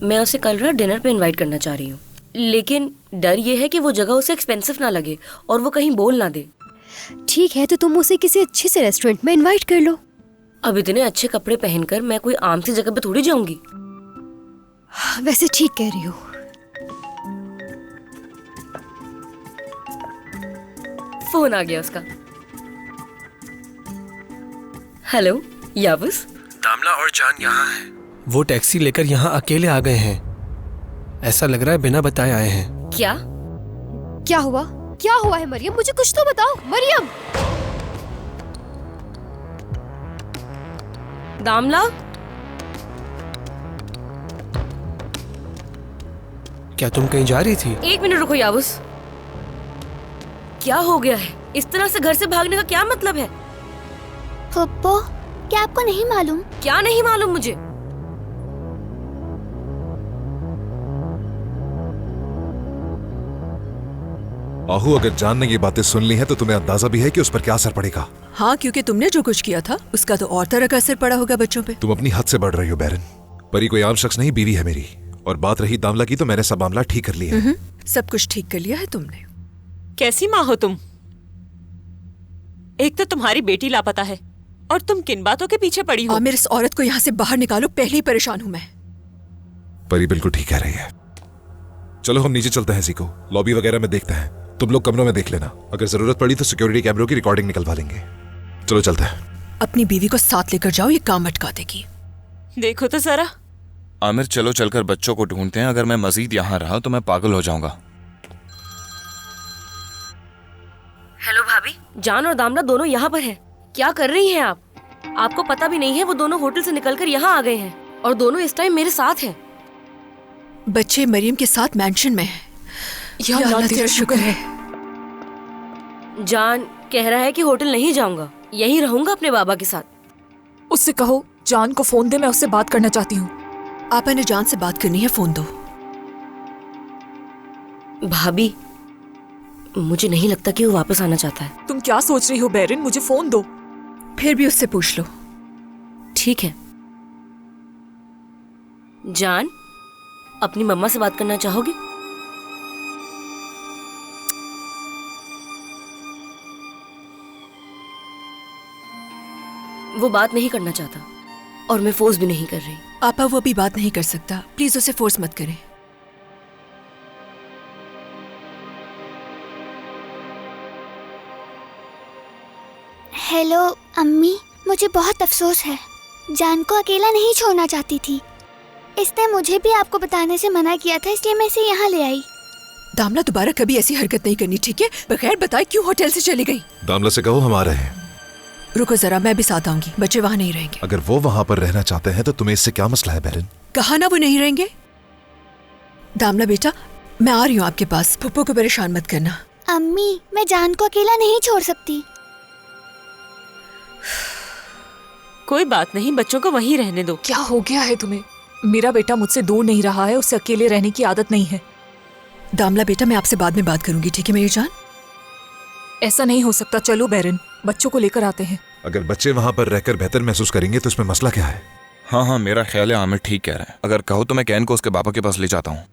मैं उसे कल रात डिनर पे इनवाइट करना चाह रही हूँ, लेकिन डर ये है कि वो जगह उसे एक्सपेंसिव ना लगे और वो कहीं बोल ना दे। ठीक है, तो तुम उसे किसी अच्छे से रेस्टोरेंट में इनवाइट कर लो। अब इतने अच्छे कपड़े पहनकर मैं कोई आम सी जगह पे थोड़ी जाऊंगी। वैसे ठीक कह रही हो। फोन आ गया उसका। हेलो याबूस। दामला और जान यहाँ हैं। वो टैक्सी लेकर यहाँ अकेले आ गए हैं। ऐसा लग रहा है बिना बताए आए हैं। क्या क्या हुआ? क्या हुआ है मरियम? मुझे कुछ तो बताओ। मरियम! दामला, क्या तुम कहीं जा रही थी? 1 मिनट रुको याबूस। क्या हो गया है? इस तरह से घर से भागने का क्या मतलब है? पप्पा, क्या आपको नहीं मालूम? क्या नहीं मालूम मुझे? आहू, अगर जान ने ये बातें सुन ली हैं तो तुम्हें अंदाजा भी है कि उस पर क्या असर पड़ेगा। हाँ, क्योंकि तुमने जो कुछ किया था उसका तो और तरह का असर पड़ा होगा बच्चों पे। तुम अपनी हद से बढ़ रही हो बैरन। परी कोई आम शख्स नहीं, बीवी है मेरी। और बात रही दामला की, तो मैंने सब मामला ठीक कर लिया है। सब कुछ ठीक कर लिया है तुमने। कैसी माँ हो तुम? एक तो तुम्हारी बेटी लापता है और तुम किन बातों के पीछे पड़ी हो? आमिर, इस औरत को यहाँ से बाहर निकालो, पहले ही परेशान हूँ मैं। परी बिल्कुल ठीक कह रही है। चलो हम नीचे चलते हैं, जीको लॉबी वगैरह में देखते हैं। तुम लोग कमरों में देख लेना, अगर जरूरत पड़ी तो सिक्योरिटी कैमरों की रिकॉर्डिंग निकलवा लेंगे। चलो चलते हैं। अपनी बीवी को साथ लेकर जाओ, ये काम अटका देगी। देखो तो जरा। आमिर, चलो चलकर बच्चों को ढूंढते हैं। अगर मैं मजीद यहाँ रहा तो मैं पागल हो जाऊंगा। हेलो भाभी, जान और दामला दोनों यहाँ पर हैं। क्या कर रही हैं आप? आपको पता भी नहीं है वो दोनों होटल से निकलकर यहाँ आ गए हैं और दोनों इस टाइम मेरे साथ हैं। बच्चे मरियम के साथ मैंशन में हैं। या अल्लाह तेरा शुक्र है। जान कह रहा है कि होटल नहीं जाऊंगा, यहीं रहूंगा अपने बाबा के साथ। उससे कहो जान को फोन दे, मैं उससे बात करना चाहती हूँ। आपा ने जान से बात करनी है, फोन दो। भाभी, मुझे नहीं लगता कि वो वापस आना चाहता है। तुम क्या सोच रही हो बैरन? मुझे फोन दो। फिर भी उससे पूछ लो। ठीक है। जान, अपनी मम्मा से बात करना चाहोगे? वो बात नहीं करना चाहता और मैं फोर्स भी नहीं कर रही। आपा, वो अभी बात नहीं कर सकता, प्लीज उसे फोर्स मत करें। हेलो अम्मी, मुझे बहुत अफसोस है। जान को अकेला नहीं छोड़ना चाहती थी, इसने मुझे भी आपको बताने से मना किया था, इसलिए मैं इसे यहाँ ले आई। दामला, दोबारा कभी ऐसी हरकत नहीं करनी, ठीक है? बगैर बताए क्यों होटल से चली गई? दामला से कहो हम आ रहे हैं। रुको जरा, मैं भी साथ आऊंगी। बच्चे वहाँ नहीं रहेंगे। अगर वो वहाँ पर रहना चाहते हैं तो तुम्हें इससे क्या मसला है बैरन? कहा ना वो नहीं रहेंगे। दामला बेटा, मैं आ रही हूँ आपके पास, पप्पू को परेशान मत करना। अम्मी, मैं जान को अकेला नहीं छोड़ सकती। कोई बात नहीं, बच्चों को वहीं रहने दो। क्या हो गया है तुम्हें? मेरा बेटा मुझसे दूर नहीं रहा है, उसे अकेले रहने की आदत नहीं है। दामला बेटा, मैं आपसे बाद में बात करूंगी, ठीक है मेरी जान? ऐसा नहीं हो सकता। चलो बैरन, बच्चों को लेकर आते हैं। अगर बच्चे वहाँ पर रहकर बेहतर महसूस करेंगे तो इसमें मसला क्या है? हाँ, मेरा ख्याल है आमिर ठीक कह रहा है। अगर कहो तो मैं कैन को उसके पापा के पास ले जाता हूँ।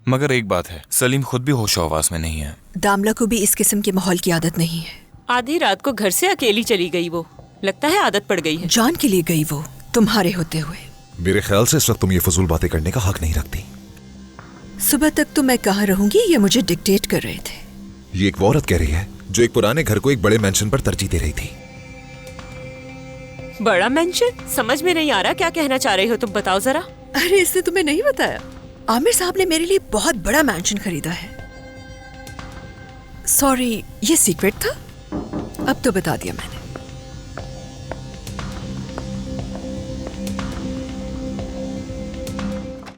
मगर एक बात है, सलीम खुद भी होशो हवास में नहीं है। दामला को भी इस किस्म के माहौल की आदत नहीं है। आधी रात को घर से अकेली चली गई वो, लगता है आदत पड़ गई है। जान के लिए गई वो, तुम्हारे होते हुए। मेरे ख्याल से इस वक्त तुम ये फजूल बातें करने का हक नहीं रखती। सुबह तक तो मैं कहाँ रहूंगी ये मुझे डिक्टेट कर रहे थे। ये एक वो औरत कह रही है जो एक पुराने घर को एक बड़े मेंशन पर तरजीह दे रही थी। बड़ा मेंशन? समझ में नहीं आ रहा क्या कहना चाह रही हो तुम, बताओ जरा। अरे, इसने तुम्हें नहीं बताया? आमिर साहब ने मेरे लिए बहुत बड़ा मैंशन खरीदा है। सॉरी, ये सीक्रेट था, अब तो बता दिया मैंने।